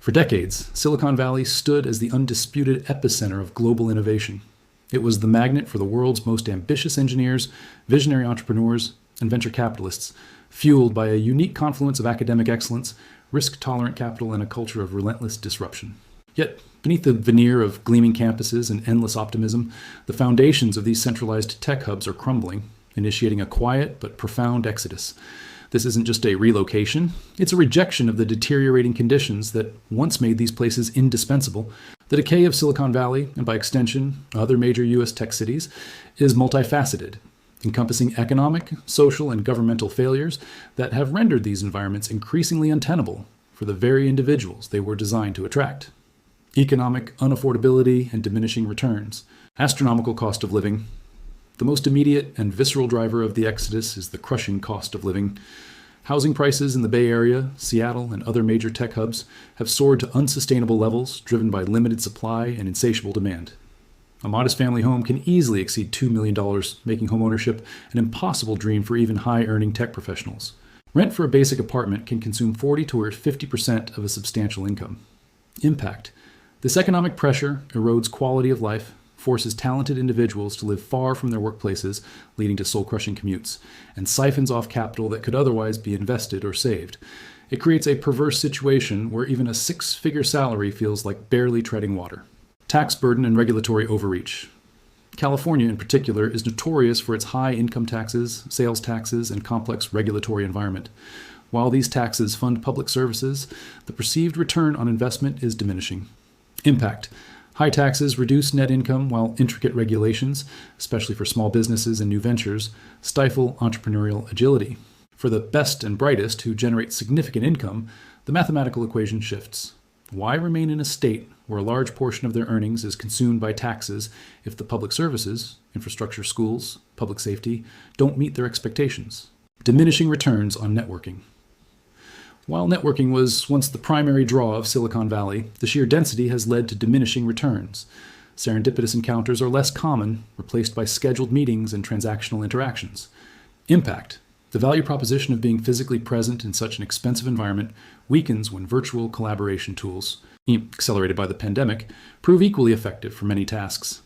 For decades, Silicon Valley stood as the undisputed epicenter of global innovation. It was the magnet for the world's most ambitious engineers, visionary entrepreneurs, and venture capitalists, fueled by a unique confluence of academic excellence, risk-tolerant capital, and a culture of relentless disruption. Yet, beneath the veneer of gleaming campuses and endless optimism, the foundations of these centralized tech hubs are crumbling, initiating a quiet but profound exodus. This isn't just a relocation, it's a rejection of the deteriorating conditions that once made these places indispensable. The decay of Silicon Valley, and by extension, other major U.S. tech cities, is multifaceted, encompassing economic, social, and governmental failures that have rendered these environments increasingly untenable for the very individuals they were designed to attract. Economic unaffordability and diminishing returns, astronomical cost of living. The most immediate and visceral driver of the exodus is the crushing cost of living. Housing prices in the Bay Area, Seattle, and other major tech hubs have soared to unsustainable levels, driven by limited supply and insatiable demand. A modest family home can easily exceed $2 million, making homeownership an impossible dream for even high-earning tech professionals. Rent for a basic apartment can consume 40 to 50% of a substantial income. Impact. This economic pressure erodes quality of life, forces talented individuals to live far from their workplaces, leading to soul-crushing commutes, and siphons off capital that could otherwise be invested or saved. It creates a perverse situation where even a six-figure salary feels like barely treading water. Tax burden and regulatory overreach. California, in particular, is notorious for its high income taxes, sales taxes, and complex regulatory environment. While these taxes fund public services, the perceived return on investment is diminishing. Impact. High taxes reduce net income, while intricate regulations, especially for small businesses and new ventures, stifle entrepreneurial agility. For the best and brightest who generate significant income, the mathematical equation shifts. Why remain in a state where a large portion of their earnings is consumed by taxes if the public services, infrastructure, schools, public safety, don't meet their expectations? Diminishing returns on networking. While networking was once the primary draw of Silicon Valley, the sheer density has led to diminishing returns. Serendipitous encounters are less common, replaced by scheduled meetings and transactional interactions. Impact. The value proposition of being physically present in such an expensive environment weakens when virtual collaboration tools, accelerated by the pandemic, prove equally effective for many tasks.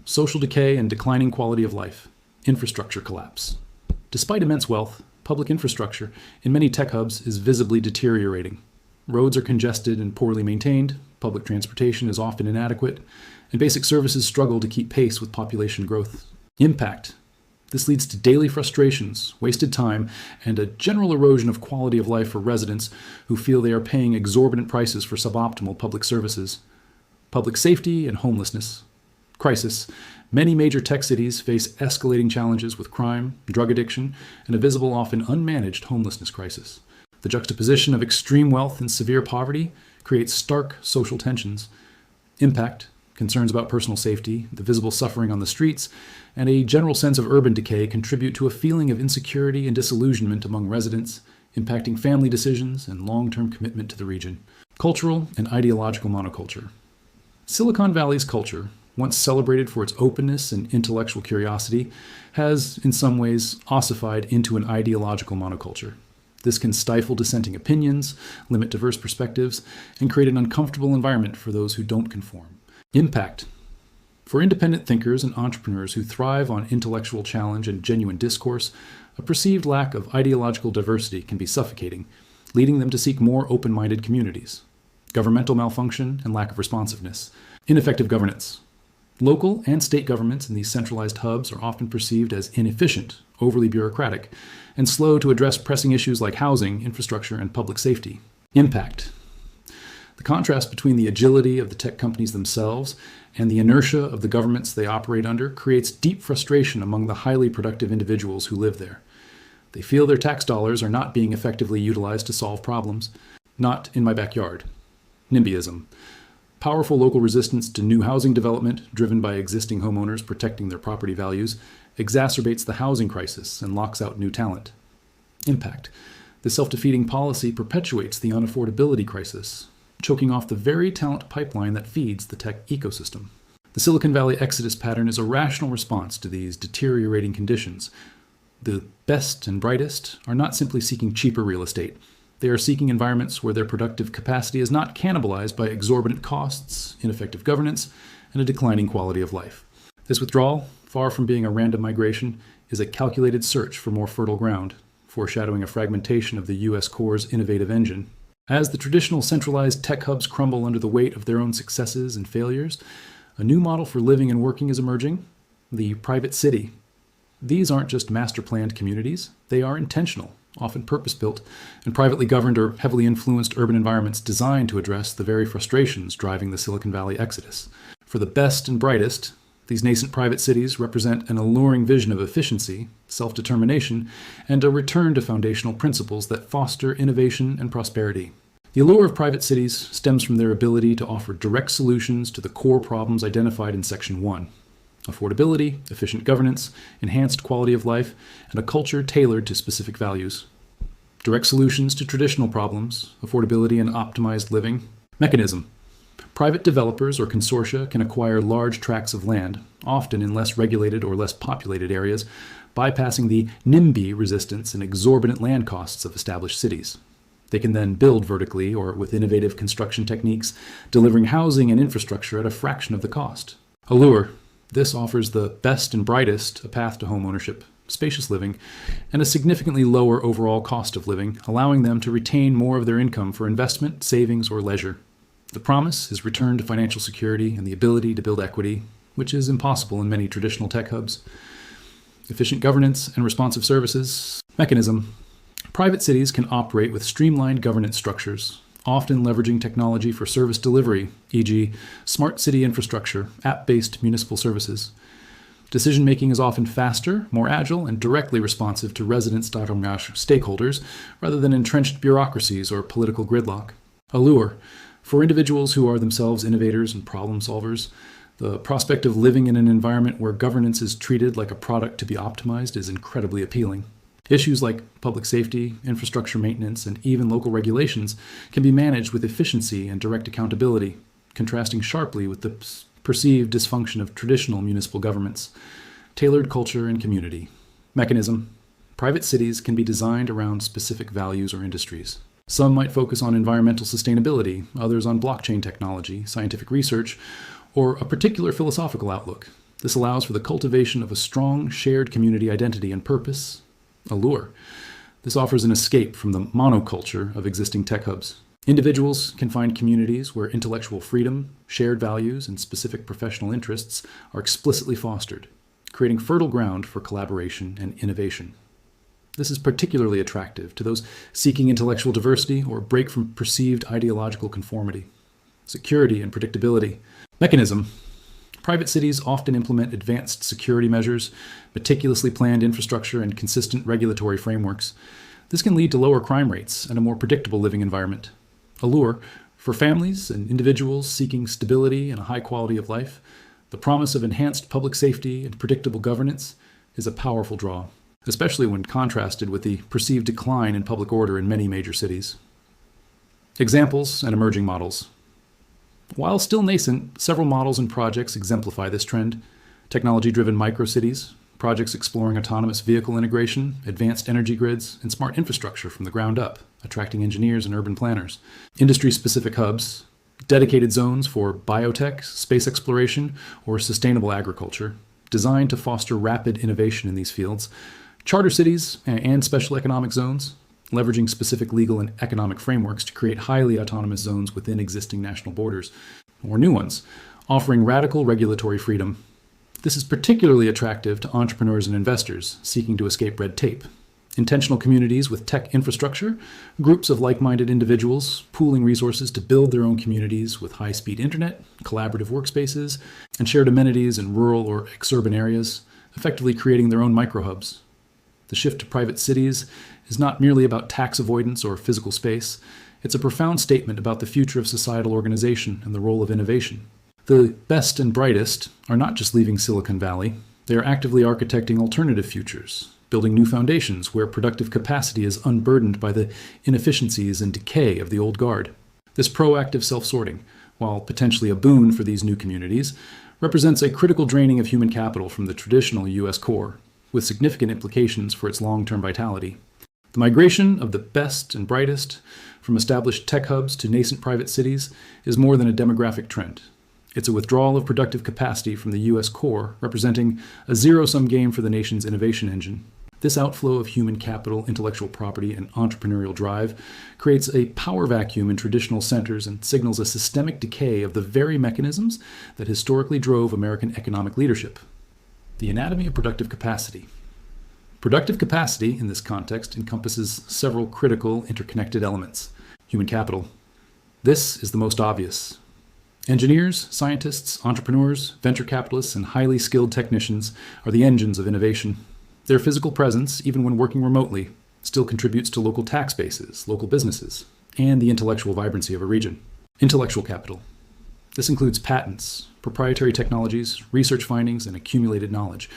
Social decay and declining quality of life. Infrastructure collapse. Despite immense wealth, public infrastructure in many tech hubs is visibly deteriorating. Roads are congested and poorly maintained, public transportation is often inadequate, and basic services struggle to keep pace with population growth. Impact. This leads to daily frustrations, wasted time, and a general erosion of quality of life for residents who feel they are paying exorbitant prices for suboptimal public services. Public safety and homelessness. Crisis. Many major tech cities face escalating challenges with crime, drug addiction, and a visible, often unmanaged homelessness crisis. The juxtaposition of extreme wealth and severe poverty creates stark social tensions. Impact. Concerns about personal safety, the visible suffering on the streets, and a general sense of urban decay contribute to a feeling of insecurity and disillusionment among residents, impacting family decisions and long-term commitment to the region. Cultural and ideological monoculture. Silicon Valley's culture, once celebrated for its openness and intellectual curiosity, has, in some ways, ossified into an ideological monoculture. This can stifle dissenting opinions, limit diverse perspectives, and create an uncomfortable environment for those who don't conform. Impact. For independent thinkers and entrepreneurs who thrive on intellectual challenge and genuine discourse, a perceived lack of ideological diversity can be suffocating, leading them to seek more open-minded communities. Governmental malfunction and lack of responsiveness. Ineffective governance. Local and state governments in these centralized hubs are often perceived as inefficient, overly bureaucratic, and slow to address pressing issues like housing, infrastructure, and public safety. Impact. The contrast between the agility of the tech companies themselves and the inertia of the governments they operate under creates deep frustration among the highly productive individuals who live there. They feel their tax dollars are not being effectively utilized to solve problems. Not in my backyard. NIMBYism. Powerful local resistance to new housing development, driven by existing homeowners protecting their property values, exacerbates the housing crisis and locks out new talent. Impact. The self-defeating policy perpetuates the unaffordability crisis, choking off the very talent pipeline that feeds the tech ecosystem. The Silicon Valley exodus pattern is a rational response to these deteriorating conditions. The best and brightest are not simply seeking cheaper real estate. They are seeking environments where their productive capacity is not cannibalized by exorbitant costs, ineffective governance, and a declining quality of life. This withdrawal, far from being a random migration, is a calculated search for more fertile ground, foreshadowing a fragmentation of the U.S. core's innovative engine. As the traditional centralized tech hubs crumble under the weight of their own successes and failures, a new model for living and working is emerging: the private city. These aren't just master-planned communities. They are intentional, often purpose-built, and privately governed or heavily influenced urban environments designed to address the very frustrations driving the Silicon Valley exodus. For the best and brightest, these nascent private cities represent an alluring vision of efficiency, self-determination, and a return to foundational principles that foster innovation and prosperity. The allure of private cities stems from their ability to offer direct solutions to the core problems identified in Section 1: affordability, efficient governance, enhanced quality of life, and a culture tailored to specific values. Direct solutions to traditional problems: affordability and optimized living. Mechanism: private developers or consortia can acquire large tracts of land, often in less regulated or less populated areas, bypassing the NIMBY resistance and exorbitant land costs of established cities. They can then build vertically or with innovative construction techniques, delivering housing and infrastructure at a fraction of the cost. Allure: this offers the best and brightest a path to homeownership, spacious living, and a significantly lower overall cost of living, allowing them to retain more of their income for investment, savings, or leisure. The promise is return to financial security and the ability to build equity, which is impossible in many traditional tech hubs. Efficient governance and responsive services. Mechanism: private cities can operate with streamlined governance structures, often leveraging technology for service delivery, e.g., smart city infrastructure, app-based municipal services. Decision-making is often faster, more agile, and directly responsive to stakeholders, rather than entrenched bureaucracies or political gridlock. Allure: for individuals who are themselves innovators and problem solvers, the prospect of living in an environment where governance is treated like a product to be optimized is incredibly appealing. Issues like public safety, infrastructure maintenance, and even local regulations can be managed with efficiency and direct accountability, contrasting sharply with the perceived dysfunction of traditional municipal governments. Tailored culture and community. Mechanism: private cities can be designed around specific values or industries. Some might focus on environmental sustainability, others on blockchain technology, scientific research, or a particular philosophical outlook. This allows for the cultivation of a strong shared community identity and purpose. Allure: this offers an escape from the monoculture of existing tech hubs. Individuals can find communities where intellectual freedom, shared values, and specific professional interests are explicitly fostered, creating fertile ground for collaboration and innovation. This is particularly attractive to those seeking intellectual diversity or break from perceived ideological conformity. Security and predictability. Mechanism: private cities often implement advanced security measures, meticulously planned infrastructure, and consistent regulatory frameworks. This can lead to lower crime rates and a more predictable living environment. Allure: for families and individuals seeking stability and a high quality of life, the promise of enhanced public safety and predictable governance is a powerful draw, especially when contrasted with the perceived decline in public order in many major cities. Examples and emerging models. While still nascent, several models and projects exemplify this trend: technology-driven microcities, projects exploring autonomous vehicle integration, advanced energy grids, and smart infrastructure from the ground up, attracting engineers and urban planners. Industry-specific hubs, dedicated zones for biotech, space exploration, or sustainable agriculture, designed to foster rapid innovation in these fields. Charter cities and special economic zones, leveraging specific legal and economic frameworks to create highly autonomous zones within existing national borders, or new ones, offering radical regulatory freedom. This is particularly attractive to entrepreneurs and investors seeking to escape red tape. Intentional communities with tech infrastructure, groups of like-minded individuals pooling resources to build their own communities with high-speed internet, collaborative workspaces, and shared amenities in rural or exurban areas, effectively creating their own microhubs. The shift to private cities is not merely about tax avoidance or physical space. It's a profound statement about the future of societal organization and the role of innovation. The best and brightest are not just leaving Silicon Valley. They are actively architecting alternative futures, building new foundations where productive capacity is unburdened by the inefficiencies and decay of the old guard. This proactive self-sorting, while potentially a boon for these new communities, represents a critical draining of human capital from the traditional U.S. core, with significant implications for its long-term vitality. The The migration of the best and brightest from established tech hubs to nascent private cities is more than a demographic trend. It's a withdrawal of productive capacity from the U.S. core, representing a zero-sum game for the nation's innovation engine. This outflow of human capital, intellectual property, and entrepreneurial drive creates a power vacuum in traditional centers and signals a systemic decay of the very mechanisms that historically drove American economic leadership. The anatomy of productive capacity. Productive capacity, in this context, encompasses several critical interconnected elements. Human capital. This is the most obvious. Engineers, scientists, entrepreneurs, venture capitalists, and highly skilled technicians are the engines of innovation. Their physical presence, even when working remotely, still contributes to local tax bases, local businesses, and the intellectual vibrancy of a region. Intellectual capital. This includes patents, proprietary technologies, research findings, and accumulated knowledge.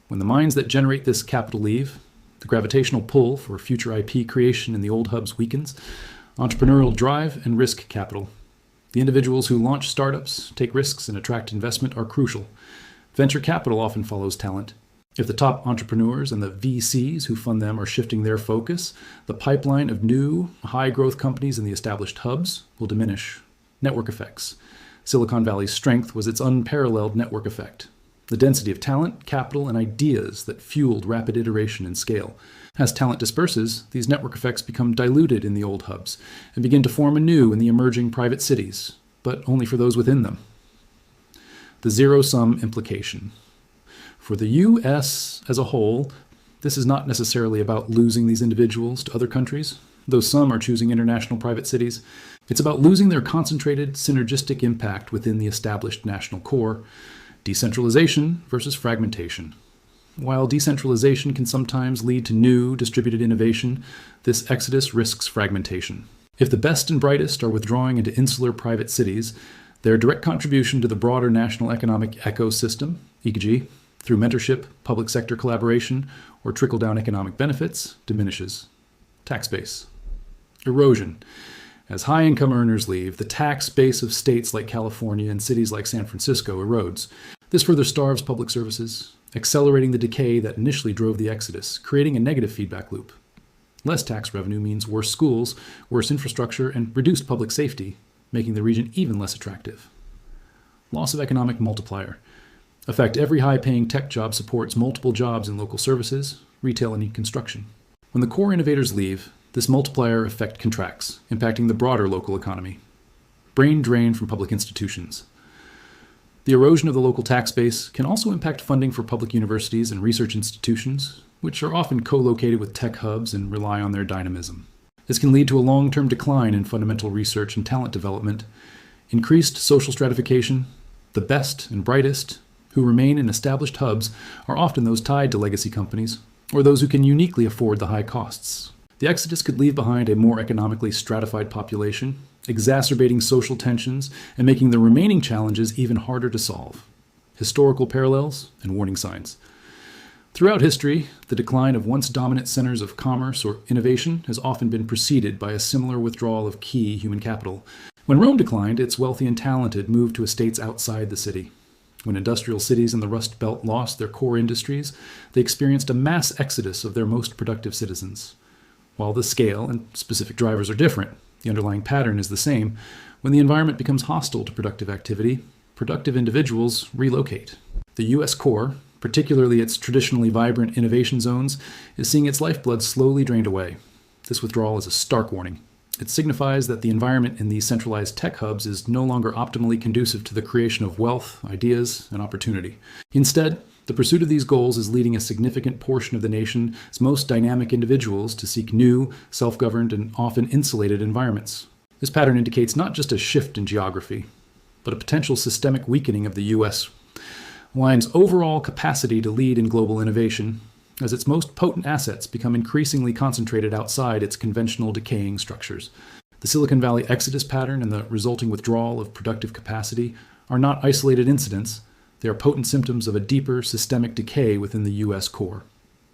When the minds that generate this capital leave, the gravitational pull for future IP creation in the old hubs weakens. Entrepreneurial drive and risk capital. The individuals who launch startups, take risks, and attract investment are crucial. Venture capital often follows talent. If the top entrepreneurs and the VCs who fund them are shifting their focus, the pipeline of new, high-growth companies in the established hubs will diminish. Network effects. Silicon Valley's strength was its unparalleled network effect. The density of talent, capital, and ideas that fueled rapid iteration and scale. As talent disperses, these network effects become diluted in the old hubs and begin to form anew in the emerging private cities, but only for those within them. The zero-sum implication. For the U.S. as a whole, this is not necessarily about losing these individuals to other countries, though some are choosing international private cities. It's about losing their concentrated, synergistic impact within the established national core. Decentralization versus fragmentation. While decentralization can sometimes lead to new, distributed innovation, this exodus risks fragmentation. If the best and brightest are withdrawing into insular private cities, their direct contribution to the broader national economic ecosystem, e.g., through mentorship, public sector collaboration, or trickle-down economic benefits, diminishes. Tax base. Erosion. As high-income earners leave, the tax base of states like California and cities like San Francisco erodes. This further starves public services, accelerating the decay that initially drove the exodus, creating a negative feedback loop. Less tax revenue means worse schools, worse infrastructure, and reduced public safety, making the region even less attractive. Loss of economic multiplier. In fact, every high-paying tech job supports multiple jobs in local services, retail, and construction. When the core innovators leave, this multiplier effect contracts, impacting the broader local economy. Brain drain from public institutions. The erosion of the local tax base can also impact funding for public universities and research institutions, which are often co-located with tech hubs and rely on their dynamism. This can lead to a long-term decline in fundamental research and talent development, increased social stratification. The best and brightest who remain in established hubs are often those tied to legacy companies, or those who can uniquely afford the high costs. The exodus could leave behind a more economically stratified population, exacerbating social tensions and making the remaining challenges even harder to solve. Historical parallels and warning signs. Throughout history, the decline of once dominant centers of commerce or innovation has often been preceded by a similar withdrawal of key human capital. When Rome declined, its wealthy and talented moved to estates outside the city. When industrial cities in the Rust Belt lost their core industries, they experienced a mass exodus of their most productive citizens. While the scale and specific drivers are different, the underlying pattern is the same. When the environment becomes hostile to productive activity, productive individuals relocate. The U.S. core, particularly its traditionally vibrant innovation zones, is seeing its lifeblood slowly drained away. This withdrawal is a stark warning. It signifies that the environment in these centralized tech hubs is no longer optimally conducive to the creation of wealth, ideas, and opportunity. Instead, the pursuit of these goals is leading a significant portion of the nation's most dynamic individuals to seek new, self-governed, and often insulated environments. This pattern indicates not just a shift in geography, but a potential systemic weakening of the U.S. line's overall capacity to lead in global innovation, as its most potent assets become increasingly concentrated outside its conventional decaying structures. The Silicon Valley exodus pattern and the resulting withdrawal of productive capacity are not isolated incidents. They are potent symptoms of a deeper systemic decay within the U.S. core.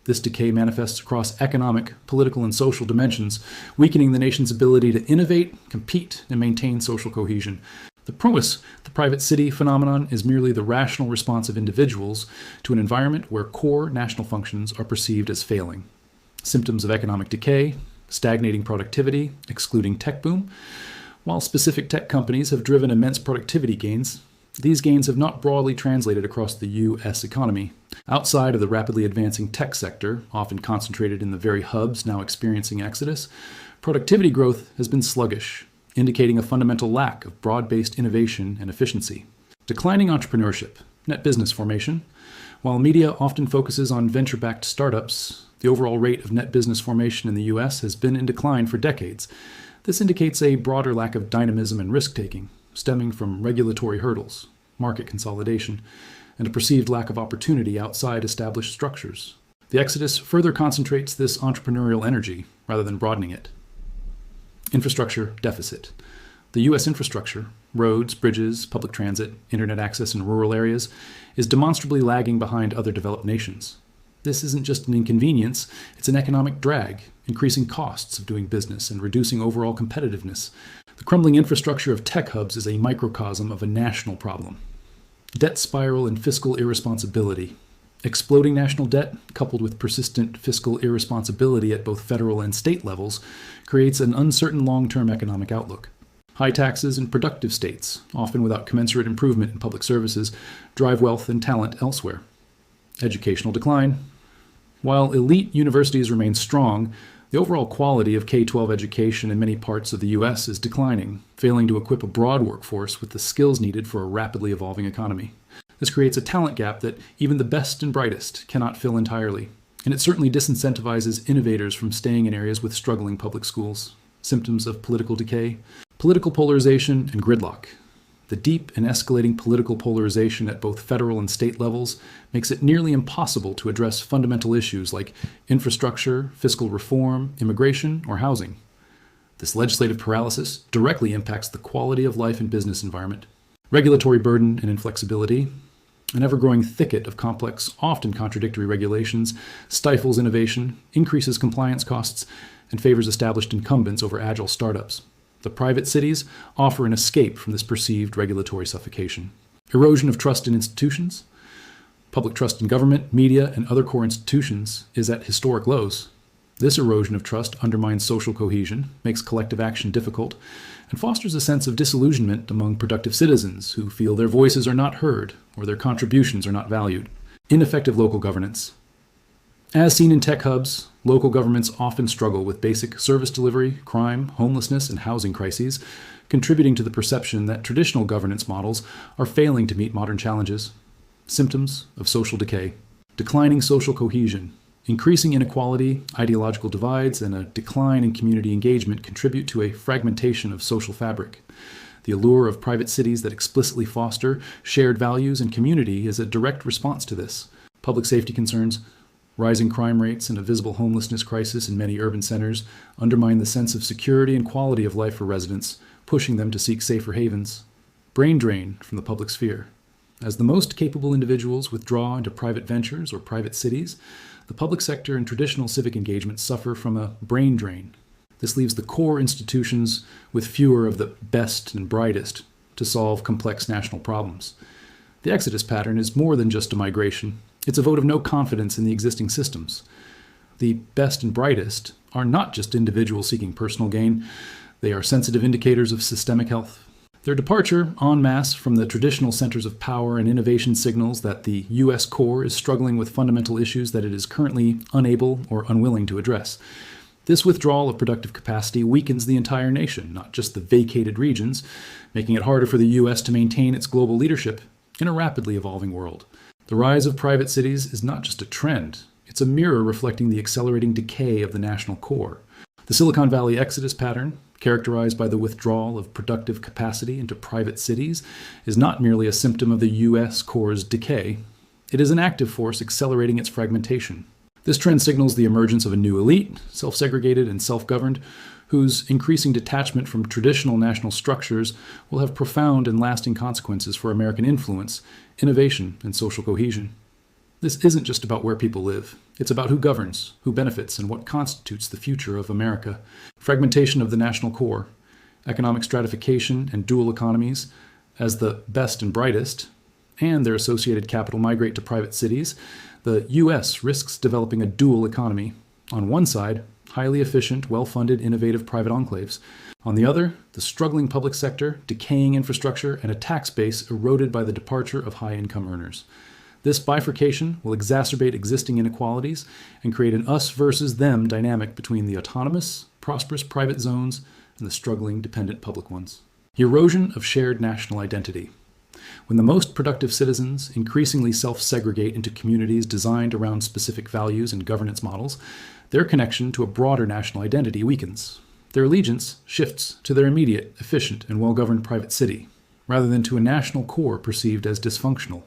This decay manifests across economic, political, and social dimensions, weakening the nation's ability to innovate, compete, and maintain social cohesion. The private city phenomenon is merely the rational response of individuals to an environment where core national functions are perceived as failing. Symptoms of economic decay, stagnating productivity, excluding tech boom. While specific tech companies have driven immense productivity gains, these gains have not broadly translated across the U.S. economy. Outside of the rapidly advancing tech sector, often concentrated in the very hubs now experiencing exodus, productivity growth has been sluggish, indicating a fundamental lack of broad-based innovation and efficiency. Declining entrepreneurship, net business formation. While media often focuses on venture-backed startups, the overall rate of net business formation in the U.S. has been in decline for decades. This indicates a broader lack of dynamism and risk-taking, stemming from regulatory hurdles, market consolidation, and a perceived lack of opportunity outside established structures. The exodus further concentrates this entrepreneurial energy rather than broadening it. Infrastructure deficit. The U.S. infrastructure, roads, bridges, public transit, internet access in rural areas, is demonstrably lagging behind other developed nations. This isn't just an inconvenience, it's an economic drag, increasing costs of doing business and reducing overall competitiveness. The crumbling infrastructure of tech hubs is a microcosm of a national problem. Debt spiral and fiscal irresponsibility. Exploding national debt, coupled with persistent fiscal irresponsibility at both federal and state levels, creates an uncertain long-term economic outlook. High taxes in productive states, often without commensurate improvement in public services, drive wealth and talent elsewhere. Educational decline. While elite universities remain strong, the overall quality of K-12 education in many parts of the U.S. is declining, failing to equip a broad workforce with the skills needed for a rapidly evolving economy. This creates a talent gap that even the best and brightest cannot fill entirely, and it certainly disincentivizes innovators from staying in areas with struggling public schools. Symptoms of political decay, political polarization, and gridlock. The deep and escalating political polarization at both federal and state levels makes it nearly impossible to address fundamental issues like infrastructure, fiscal reform, immigration, or housing. This legislative paralysis directly impacts the quality of life and business environment. Regulatory burden and inflexibility. An ever-growing thicket of complex, often contradictory regulations stifles innovation, increases compliance costs, and favors established incumbents over agile startups. The private cities offer an escape from this perceived regulatory suffocation. Erosion of trust in institutions. Public trust in government, media, and other core institutions is at historic lows. This erosion of trust undermines social cohesion, makes collective action difficult, and fosters a sense of disillusionment among productive citizens who feel their voices are not heard or their contributions are not valued. Ineffective local governance. As seen in tech hubs, local governments often struggle with basic service delivery, crime, homelessness, and housing crises, contributing to the perception that traditional governance models are failing to meet modern challenges. Symptoms of social decay. Declining social cohesion. Increasing inequality, ideological divides, and a decline in community engagement contribute to a fragmentation of social fabric. The allure of private cities that explicitly foster shared values and community is a direct response to this. Public safety concerns, rising crime rates, and a visible homelessness crisis in many urban centers undermine the sense of security and quality of life for residents, pushing them to seek safer havens. Brain drain from the public sphere. As the most capable individuals withdraw into private ventures or private cities, the public sector and traditional civic engagement suffer from a brain drain. This leaves the core institutions with fewer of the best and brightest to solve complex national problems. The exodus pattern is more than just a migration. It's a vote of no confidence in the existing systems. The best and brightest are not just individuals seeking personal gain. They are sensitive indicators of systemic health. Their departure en masse from the traditional centers of power and innovation signals that the U.S. core is struggling with fundamental issues that it is currently unable or unwilling to address. This withdrawal of productive capacity weakens the entire nation, not just the vacated regions, making it harder for the U.S. to maintain its global leadership in a rapidly evolving world. The rise of private cities is not just a trend, it's a mirror reflecting the accelerating decay of the national core. The Silicon Valley exodus pattern, characterized by the withdrawal of productive capacity into private cities, is not merely a symptom of the U.S. core's decay. It is an active force accelerating its fragmentation. This trend signals the emergence of a new elite, self-segregated and self-governed, whose increasing detachment from traditional national structures will have profound and lasting consequences for American influence, innovation, and social cohesion. This isn't just about where people live. It's about who governs, who benefits, and what constitutes the future of America. Fragmentation of the national core, economic stratification and dual economies as the best and brightest, and their associated capital migrate to private cities, the U.S. risks developing a dual economy, On one side, highly efficient, well-funded, innovative private enclaves. On the other, the struggling public sector, decaying infrastructure, and a tax base eroded by the departure of high-income earners. This bifurcation will exacerbate existing inequalities and create an us versus them dynamic between the autonomous, prosperous private zones and the struggling dependent public ones. Erosion of shared national identity. When the most productive citizens increasingly self-segregate into communities designed around specific values and governance models, their connection to a broader national identity weakens. Their allegiance shifts to their immediate, efficient, and well-governed private city, rather than to a national core perceived as dysfunctional.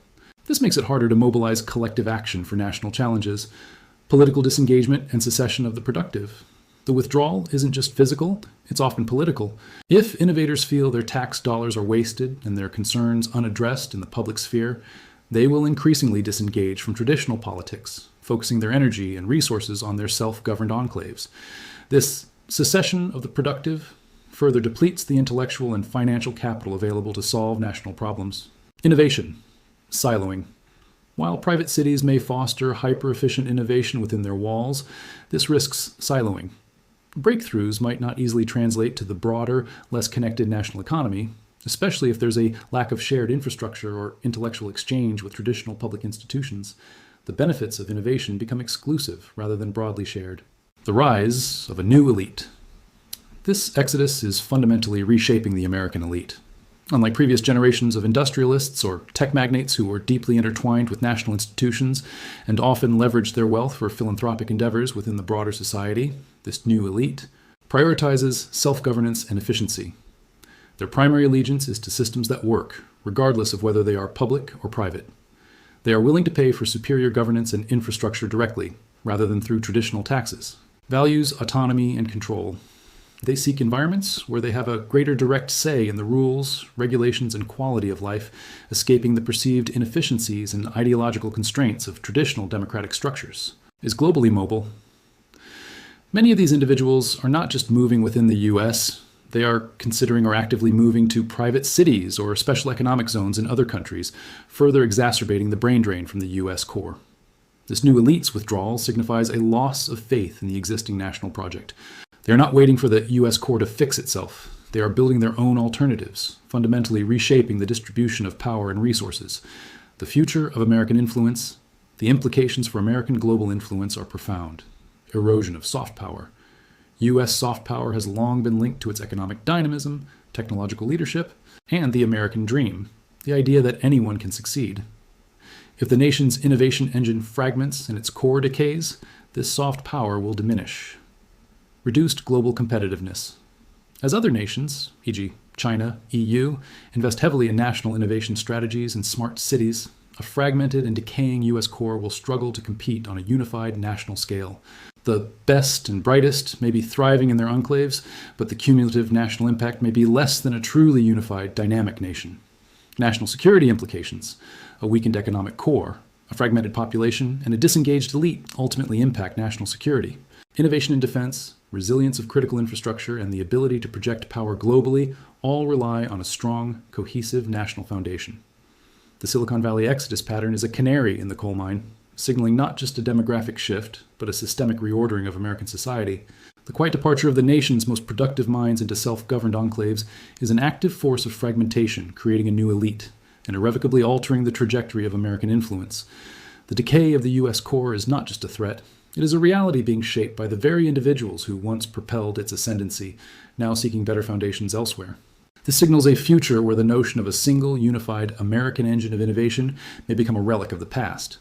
This makes it harder to mobilize collective action for national challenges, political disengagement, and secession of the productive. The withdrawal isn't just physical, it's often political. If innovators feel their tax dollars are wasted and their concerns unaddressed in the public sphere, they will increasingly disengage from traditional politics, focusing their energy and resources on their self-governed enclaves. This secession of the productive further depletes the intellectual and financial capital available to solve national problems. Innovation. Siloing. While private cities may foster hyper-efficient innovation within their walls, this risks siloing. Breakthroughs might not easily translate to the broader, less connected national economy, especially if there's a lack of shared infrastructure or intellectual exchange with traditional public institutions. The benefits of innovation become exclusive rather than broadly shared. The rise of a new elite. This exodus is fundamentally reshaping the American elite. Unlike previous generations of industrialists or tech magnates who were deeply intertwined with national institutions and often leveraged their wealth for philanthropic endeavors within the broader society, this new elite prioritizes self-governance and efficiency. Their primary allegiance is to systems that work, regardless of whether they are public or private. They are willing to pay for superior governance and infrastructure directly, rather than through traditional taxes. Values autonomy and control. They seek environments where they have a greater direct say in the rules, regulations, and quality of life, escaping the perceived inefficiencies and ideological constraints of traditional democratic structures. Is globally mobile. Many of these individuals are not just moving within the U.S., they are considering or actively moving to private cities or special economic zones in other countries, further exacerbating the brain drain from the U.S. core. This new elite's withdrawal signifies a loss of faith in the existing national project. They are not waiting for the U.S. core to fix itself. They are building their own alternatives, fundamentally reshaping the distribution of power and resources. The future of American influence, the implications for American global influence are profound. Erosion of soft power. U.S. soft power has long been linked to its economic dynamism, technological leadership, and the American dream, the idea that anyone can succeed. If the nation's innovation engine fragments and its core decays, this soft power will diminish. Reduced global competitiveness. As other nations, e.g. China, EU, invest heavily in national innovation strategies and smart cities, a fragmented and decaying U.S. core will struggle to compete on a unified national scale. The best and brightest may be thriving in their enclaves, but the cumulative national impact may be less than a truly unified, dynamic nation. National security implications, a weakened economic core, a fragmented population, and a disengaged elite ultimately impact national security. Innovation in defense, resilience of critical infrastructure, and the ability to project power globally all rely on a strong, cohesive national foundation. The Silicon Valley exodus pattern is a canary in the coal mine, signaling not just a demographic shift, but a systemic reordering of American society. The quiet departure of the nation's most productive minds into self-governed enclaves is an active force of fragmentation, creating a new elite, and irrevocably altering the trajectory of American influence. The decay of the U.S. core is not just a threat. It is a reality being shaped by the very individuals who once propelled its ascendancy, now seeking better foundations elsewhere. This signals a future where the notion of a single, unified American engine of innovation may become a relic of the past.